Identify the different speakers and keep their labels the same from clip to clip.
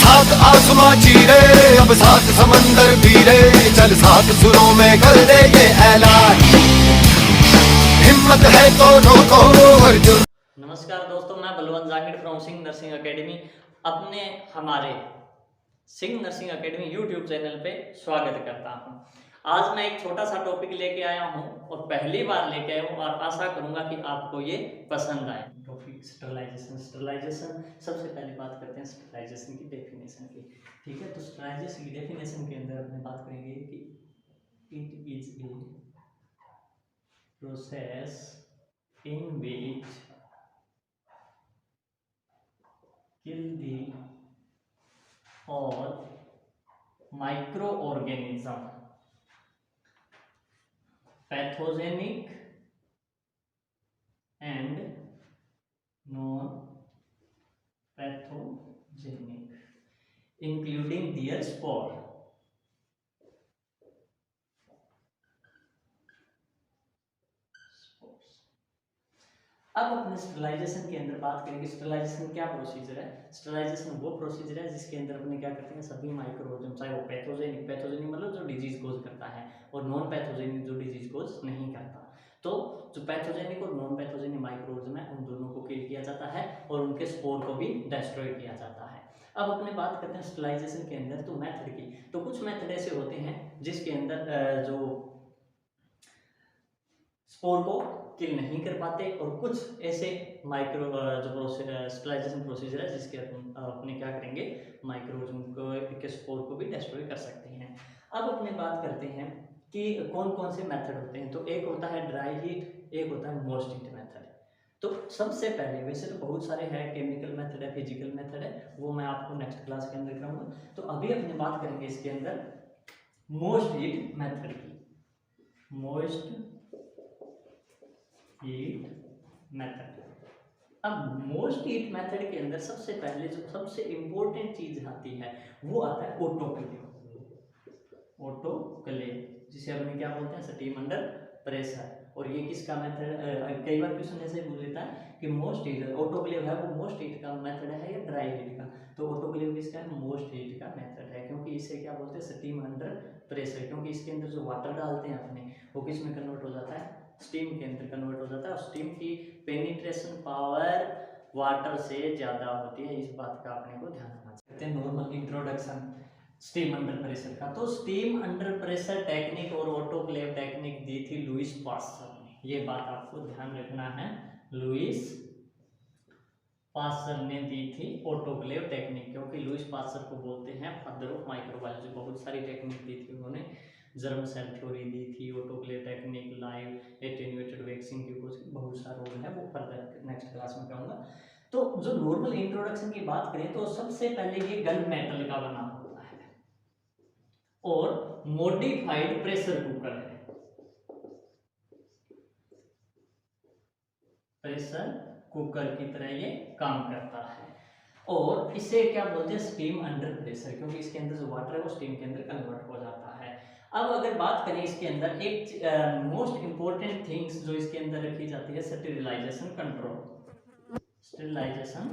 Speaker 1: सात आसमां चीरे, अब सात समंदर पीरे, चल सात सुरों में कर दे ये ऐलान, हिम्मत है तो रोको हर जुर्म।
Speaker 2: नमस्कार दोस्तों, मैं Balwant Jangid from Singh nursing academy अपने हमारे Singh nursing academy YouTube channel पे स्वागत करता हूं। आज मैं एक छोटा सा टॉपिक लेके आया हूं और पहली बार लेके आया हूं और आशा करूंगा कि आपको ये पसंद आए। Topic sterilization. स्टरलाइजेशन, सबसे पहले बात करते हैं स्टरलाइजेशन की डेफिनेशन की। ठीक है, तो स्टरलाइजेशन की डेफिनेशन के अंदर अपने बात करेंगे कि it is a process in which kill the all microorganism pathogenic and non pathogenic including their spore. अब अपने स्टरलाइजेशन के अंदर बात करेंगे। स्टरलाइजेशन क्या प्रोसीजर है? स्टरलाइजेशन वो प्रोसीजर है जिसके अंदर अपने क्या करते हैं, सभी माइक्रोऑर्गेनिज्म, चाहे वो पैथोजेनिक, पैथोजेनिक मतलब जो डिजीज कोज करता है, और नॉन पैथोजेनिक जो डिजीज कोज नहीं करता। तो जो पैथोजेनिक और नॉन पैथोजेनिक माइक्रोऑर्गेनिज्म है उन दोनों को किल किया जाता है और उनके स्पोर को भी डिस्ट्रॉय किया जाता है। अब अपने बात करते हैं स्टरलाइजेशन के अंदर तो मेथड की। तो कुछ मेथड ऐसे होते हैं जिसके अंदर जो स्पोर को किल नहीं कर पाते, और कुछ ऐसे माइक्रो जो स्टरलाइजेशन प्रोसीजर है जिसके अपने क्या करेंगे, माइक्रोऑर्गेनिज्म के स्पोर को भी डिस्ट्रॉय कर सकते हैं। अब अपने बात करते हैं कि कौन कौन से मेथड होते हैं। तो एक होता है ड्राई हीट, एक होता है मोस्ट हीट मेथड। तो सबसे पहले, वैसे तो बहुत सारे हैं, केमिकल मेथड है, फिजिकल मेथड है, वो मैं आपको नेक्स्ट क्लास के अंदर कराऊंगा। तो अभी अपनी बात करेंगे इसके अंदर मोस्ट हीट मेथड की। Most heat method. अब मोस्ट हीट मेथड के अंदर सबसे पहले जो सबसे इंपॉर्टेंट चीज आती है वो आता है ऑटोक्लेव। ऑटोक्लेव जिसे अपने क्या बोलते हैं, स्टीम अंडर प्रेशर। और ये किसका मेथड, कई बार क्वेश्चन ऐसे पूछ लेता है कि मोस्ट हीट ऑटोक्लेव है, वो मोस्ट हीट का मेथड है या ड्राई हीट का? तो ऑटोक्लेव किसका है? मोस्ट हीट का मेथड है, क्योंकि इसे क्या बोलते हैं, स्टीम अंडर प्रेशर। क्योंकि इसके अंदर जो वाटर डालते हैं अपने, वो किस में कन्वर्ट हो जाता है, स्टीम के अंदर कन्वर्ट हो जाता है। और स्टीम की पेनिट्रेशन पावर वाटर से ज्यादा होती है, इस बात का अपने को ध्यान रखना चाहिए। Normal introduction steam under pressure का। तो स्टीम अंडर प्रेशर टेक्निक और ऑटोक्लेव टेक्निक दी थी लुईस पास्चर ने, ये बात आपको ध्यान रखना है। लुईस पास्चर ने दी थी ऑटोक्लेव टेक्निक, क्योंकि लुईस पास्चर को बोलते हैं फादर ऑफ माइक्रोबायोलॉजी। बहुत सारी टेक्निक दी थी उन्होंने, जर्म सेल थ्योरी दी थी, autoclave technique, live attenuated vaccine की कुछ बहुत सा रोल है, वो फर्दर नेक्स्ट क्लास में कहूँगा। तो जो नॉर्मल इंट्रोडक्शन की बात करें तो सबसे पहले ये गन मेटल का बना होता है और मॉडिफाइड प्रेशर कुकर है। प्रेशर कुकर की तरह ये काम करता है, और इसे क्या बोलते हैं, स्टीम अंडर प्रेशर, क्योंकि इसके अंदर जो वाटर है वो स्टीम के अंदर कन्वर्ट हो जाता है। अब अगर बात करें इसके अंदर एक मोस्ट इंपॉर्टेंट थिंग्स जो इसके अंदर रखी जाती है, स्टेरिलाइजेशन कंट्रोल। स्टेरिलाइजेशन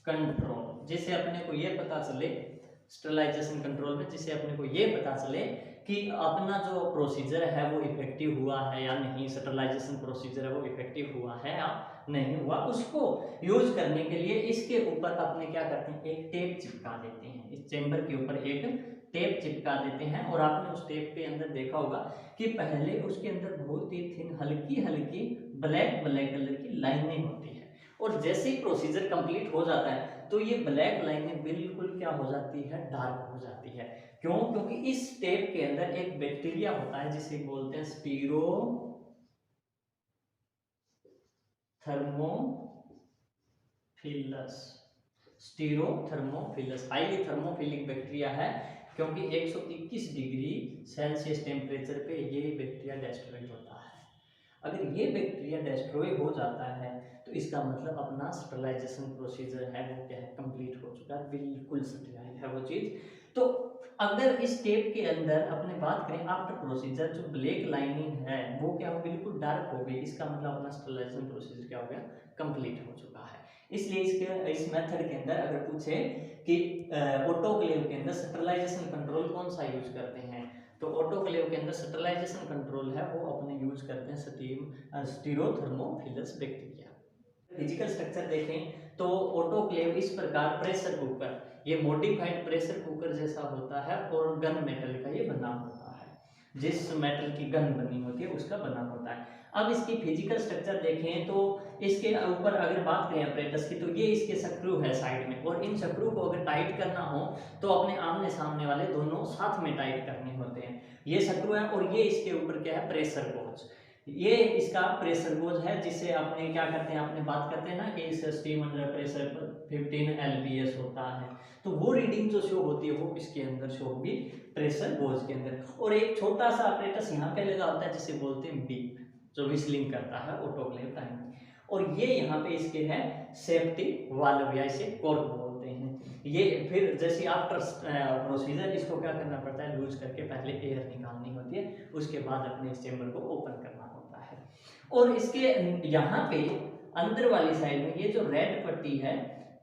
Speaker 2: कंट्रोल, जिसे अपने को ये पता चले, स्टेरिलाइजेशन कंट्रोल में जिसे अपने को ये पता चले कि अपना जो प्रोसीजर है वो इफेक्टिव हुआ है या नहीं, स्टेरिलाइजेशन प्रोसीजर है वो इफेक्टिव हुआ है या नहीं हुआ, उसको यूज करने के लिए इसके ऊपर अपने क्या करते हैं, एक टेप चिपका देते हैं। इस चेंबर के ऊपर एक टेप चिपका देते हैं, और आपने उस टेप के अंदर देखा होगा कि पहले उसके अंदर बहुत ही थिन हल्की हल्की ब्लैक ब्लैक कलर की लाइनें होती है, और जैसे ही प्रोसीजर कंप्लीट हो जाता है तो ये ब्लैक लाइनें बिल्कुल क्या हो जाती है, डार्क हो जाती है। क्यों? क्योंकि इस टेप के अंदर एक बैक्टीरिया होता है जिसे बोलते हैं stereo thermophilus. Stearothermophilus highly thermophilic bacteria है, क्योंकि 121 डिग्री सेल्सियस टेम्परेचर पे ये बैक्टीरिया डिस्ट्रॉय होता है। अगर ये बैक्टीरिया डिस्ट्रॉय हो जाता है तो इसका मतलब अपना स्टरलाइजेशन प्रोसीजर है वो क्या है, कंप्लीट हो चुका है, बिल्कुल स्टरलाइज है वो चीज। तो अगर इस टेप के अंदर अपने बात करें आफ्टर प्रोसीजर, जो ब्लैक लाइनिंग है वो क्या हो, बिल्कुल डार्क हो गई, इसका मतलब अपना स्टरलाइजेशन प्रोसीजर क्या हो गया, कंप्लीट हो चुका है। इसलिए इस मेथड के अंदर अगर पूछे कि ऑटोक्लेव के अंदर स्टरलाइजेशन कंट्रोल कौन सा यूज करते हैं, तो ऑटोक्लेव के अंदर स्टरलाइजेशन कंट्रोल है वो अपने यूज करते हैं स्टीरोथर्मोफिलस बैक्टीरिया। फिजिकल स्ट्रक्चर देखें तो ऑटोक्लेव इस प्रकार प्रेशर कुकर, ये मॉडिफाइड प्रेशर कुकर जैसा होता है और गन मेटल का ये बना होता है, जिस मेटल की गन बनी होती है उसका बना होता है। अब इसकी फिजिकल स्ट्रक्चर देखें तो इसके ऊपर अगर बात करें अपरेटस की, तो ये इसके स्क्रू है साइड में, और इन स्क्रू को अगर टाइट करना हो तो अपने आमने सामने वाले दोनों साथ में टाइट करने होते हैं। ये स्क्रू है और ये इसके ऊपर क्या है, प्रेशर गोज, ये इसका प्रेशर गोज है, जिससे आपने क्या करते हैं, आपने बात करते हैं ना कि इस स्टीम अंडर प्रेशर 15 lbs होता है, तो वो रीडिंग जो शो होती है वो इसके अंदर शो होगी प्रेशर गोज के अंदर। और एक छोटा सा अपरेटस यहाँ पे लगा होता है जिसे बोलते हैं बीप, जो विस्लिंग करता है ऑटोक्लेव टाइम में, और ये यहाँ पे इसके है सेफ्टी वाल्व या इसे कॉर्क बोलते हैं। ये फिर जैसे आफ्टर प्रोसीजर इसको क्या करना पड़ता है, लूज करके पहले एयर निकालनी होती है, उसके बाद अपने इस चेम्बर को ओपन करना होता है। और इसके यहाँ पे अंदर वाली साइड में ये जो रेड पट्टी है,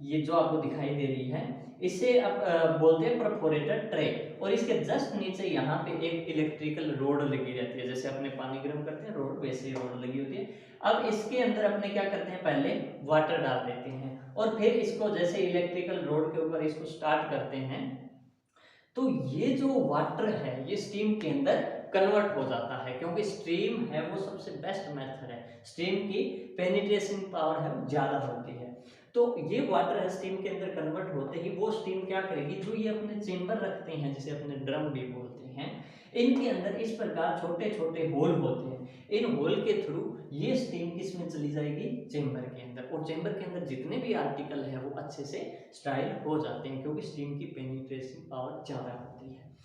Speaker 2: ये जो आपको दिखाई दे रही है, इसे अब बोलते हैं परफोरेटेड ट्रे, और इसके जस्ट नीचे यहाँ पे एक इलेक्ट्रिकल रोड लगी रहती है, जैसे अपने पानी गर्म करते हैं रोड, वैसे रोड लगी होती है। अब इसके अंदर अपने क्या करते हैं, पहले वाटर डाल देते हैं और फिर इसको जैसे इलेक्ट्रिकल रोड के ऊपर इसको स्टार्ट करते हैं, तो ये जो वाटर है ये स्टीम के अंदर कन्वर्ट हो जाता है, क्योंकि स्टीम है वो सबसे बेस्ट मेथड है, स्टीम की पेनिट्रेशन पावर है वो ज्यादा होती है। तो ये वाटर है स्टीम के अंदर कन्वर्ट होते ही वो स्टीम क्या करेगी, जो ये अपने चेंबर रखते हैं जिसे अपने ड्रम भी बोलते हैं, इनके अंदर इस प्रकार छोटे छोटे होल होते हैं, इन होल के थ्रू ये स्टीम किस में चली जाएगी, चेंबर के अंदर, और चेंबर के अंदर जितने भी आर्टिकल है वो अच्छे से स्टाइल हो जाते हैं, क्योंकि स्टीम की पेनिट्रेशन पावर ज्यादा होती है।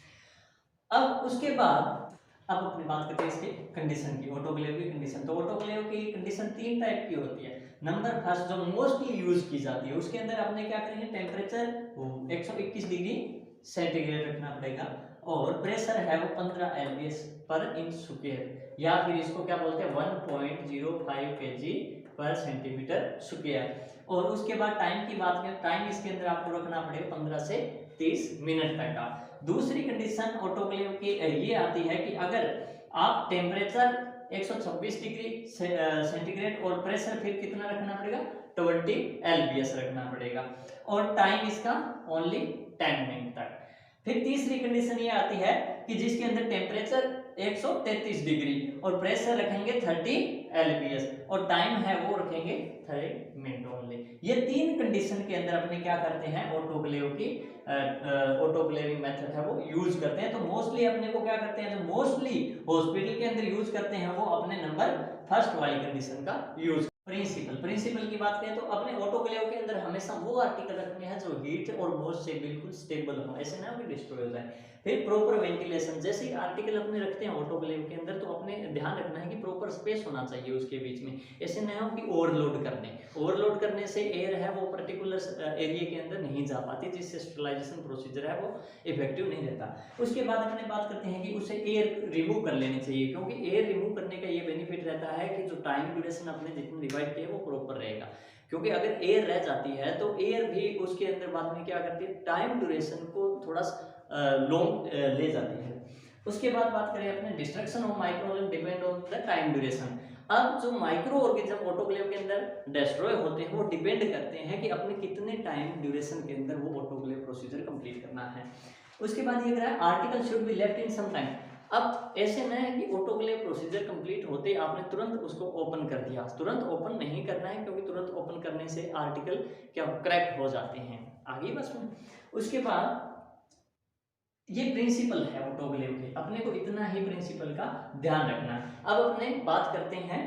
Speaker 2: अब उसके बाद अब अपनी बात करते हैं इसके कंडीशन की, ऑटोक्लेव की कंडीशन। तो ऑटोक्लेव की कंडीशन 3 टाइप की होती है। नंबर फर्स्ट जो मोस्टली यूज की जाती है, उसके अंदर आपने क्या करेंगे, टेम्परेचर 121 डिग्री सेंटीग्रेड रखना पड़ेगा, और प्रेशर है वो 15 lbs पर इंच स्क्वायर, या फिर इसको क्या बोलते हैं 1.05 kg पर सेंटीमीटर स्क्वायर। और उसके बाद टाइम की बात करें, टाइम इसके अंदर आपको रखना पड़ेगा 15 से 30 मिनट तक का। दूसरी कंडीशन ऑटोक्लेव की ये आती है कि अगर आप टेम्परेचर 126 डिग्री सेंटीग्रेड और प्रेशर फिर कितना रखना पड़ेगा, 20 lbs रखना पड़ेगा, और टाइम इसका ओनली 10 मिनट तक। फिर तीसरी कंडीशन ये आती है कि जिसके अंदर टेम्परेचर 133 डिग्री और प्रेशर रखेंगे 30 lbs और टाइम है वो रखेंगे 30 मिनट ओनली। ये 3 कंडीशन के अंदर अपने क्या करते हैं, ऑटोक्लेव की ऑटोक्लेविंग मेथड है वो यूज करते हैं। तो मोस्टली अपने को क्या करते हैं, जो मोस्टली हॉस्पिटल के अंदर यूज करते हैं वो अपने नंबर फर्स्ट वाली कंडीशन का यूज। प्रिंसिपल की बात करें तो अपने ऑटोक्लेव के अंदर हमेशा वो आर्टिकल रखने हैं जो हीट और मॉइस्चर से बिल्कुल स्टेबल हो, ऐसे ना भी डिस्ट्रॉय हो जाए। फिर प्रॉपर वेंटिलेशन, जैसे ही आर्टिकल अपने रखते हैं ऑटोक्लेव के अंदर, तो अपने ध्यान रखना है कि प्रॉपर स्पेस होना चाहिए उसके बीच में, ऐसे ना हो कि ओवरलोड कर दें। ओवरलोड करने से एयर है वो पर्टिकुलर एरिया के अंदर नहीं जा पाती, जिससे स्टरलाइजेशन प्रोसीजर है वो इफेक्टिव नहीं रहता। उसके बाद अपने बात करते हैं कि उसे एयर रिमूव कर लेनी चाहिए, क्योंकि एयर रिमूव करने का ये बेनिफिट रहता है कि जो टाइम ड्यूरेशन अपने जितने डिवाइड किए वो प्रॉपर रहेगा, क्योंकि अगर एयर रह जाती है तो एयर भी उसके अंदर बाद में क्या करती है, टाइम ड्यूरेशन को थोड़ा लॉन्ग ले जाती है। उसके बाद बात करें अपने destruction of micro organism depend on the time duration. अब जो माइक्रो ऑर्गेनिज्म ऑटोक्लेव के अंदर डिस्ट्रॉय होते हैं वो डिपेंड करते हैं कि अपने कितने टाइम ड्यूरेशन के अंदर वो ऑटोक्लेव प्रोसीजर कंप्लीट करना है। उसके बाद ये कह रहा है article should be left in some time. अब ऐसे न है कि ऑटोक्लेव प्रोसीजर कंप्लीट होते आपने तुरंत उसको ओपन कर दिया, तुरंत ओपन नहीं करना है, क्योंकि तुरंत ओपन करने से आर्टिकल क्या क्रैक हो जाते हैं। आगे बस में उसके बाद ये प्रिंसिपल है ऑटोक्लेव के, अपने को इतना ही प्रिंसिपल का ध्यान रखना है। अब अपने बात करते हैं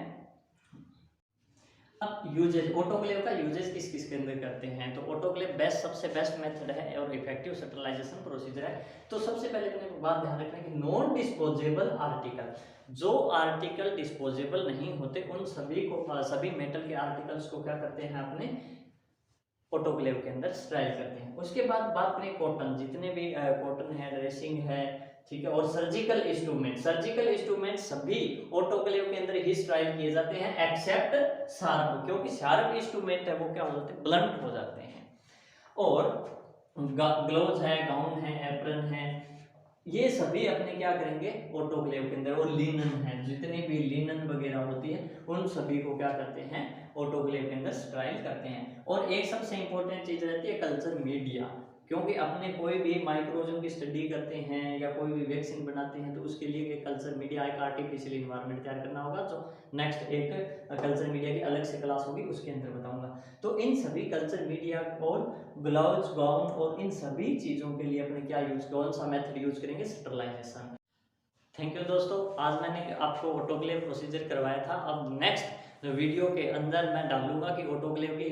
Speaker 2: अब यूजेज, ऑटोक्लेव का यूजेज किस किस के अंदर करते हैं। तो ऑटोक्लेव सबसे बेस्ट मेथड है और इफेक्टिव स्टरलाइजेशन प्रोसीजर है। तो सबसे पहले अपने बात ध्यान रखना है कि नॉन डिस्पोजेबल आर्टिकल, जो आर्टिकल डिस्पोजेबल नहीं होते उन सभी मेटल के आर्टिकल्स को क्या करते हैं अपने ऑटोक्लेव के अंदर स्टाइल करते हैं। उसके बाद बात करें कॉटन, जितने भी कॉटन है, ड्रेसिंग है, ठीक है, और सर्जिकल इंस्ट्रूमेंट सभी ऑटोक्लेव के अंदर ही स्टाइल किए जाते हैं एक्सेप्ट शार्प, क्योंकि शार्प इंस्ट्रूमेंट है वो क्या हो जाते हैं, ब्लंट हो जाते हैं। और ग्लोव्स है, गाउन है, एप्रन है, ये सभी अपने क्या करेंगे ऑटोक्लेव के अंदर। और लिनन है, जितनी भी लिनन वगैरह होती है उन सभी को क्या करते हैं ऑटोक्लेव के अंदर स्टाइल करते हैं। और एक सबसे इंपॉर्टेंट चीज रहती है कल्चर मीडिया, क्योंकि अपने कोई भी माइक्रोऑर्गेनिज्म की स्टडी करते हैं या कोई भी वैक्सीन बनाते हैं तो उसके लिए एक कल्चर मीडिया, एक आर्टिफिशियल इन्वायरमेंट तैयार करना होगा, जो नेक्स्ट एक कल्चर मीडिया की अलग से क्लास होगी उसके अंदर बताऊंगा। तो इन सभी कल्चर मीडिया और ग्लव्स, गाउन और इन सभी चीज़ों के लिए अपने क्या यूज, कौन सा मेथड यूज करेंगे, स्टरलाइजेशन। थैंक यू दोस्तों, आज मैंने आपको ऑटोक्लेव प्रोसीजर करवाया था। अब नेक्स्ट वीडियो के अंदर मैं डालूंगा कि ऑटोक्लेव की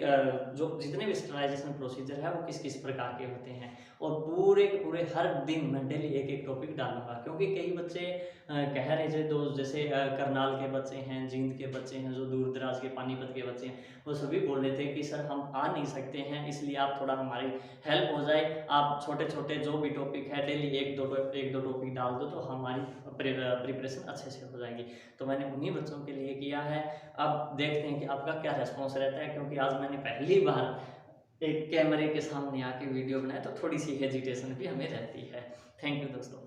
Speaker 2: जो जितने भी स्टरलाइजेशन प्रोसीजर है वो किस किस प्रकार के होते हैं, और पूरे के पूरे हर दिन मैं डेली एक एक टॉपिक डालूंगा। क्योंकि कई बच्चे कह रहे थे दोस्त, जैसे करनाल के बच्चे हैं, जींद के बच्चे हैं, जो दूर दराज के पानीपत के बच्चे हैं, वो सभी बोल रहे थे कि सर हम आ नहीं सकते हैं, इसलिए आप थोड़ा हमारी हेल्प हो जाए, आप छोटे छोटे जो भी टॉपिक है डेली एक दो टॉपिक डाल दो तो हमारी प्रिपरेशन अच्छे से हो जाएगी। तो मैंने उन्हीं बच्चों के लिए किया है। अब देखते हैं कि आपका क्या रिस्पॉन्स रहता है, क्योंकि आज मैंने पहली बार एक कैमरे के सामने आके वीडियो बनाया तो थोड़ी सी हेजिटेशन भी हमें रहती है। थैंक यू दोस्तों।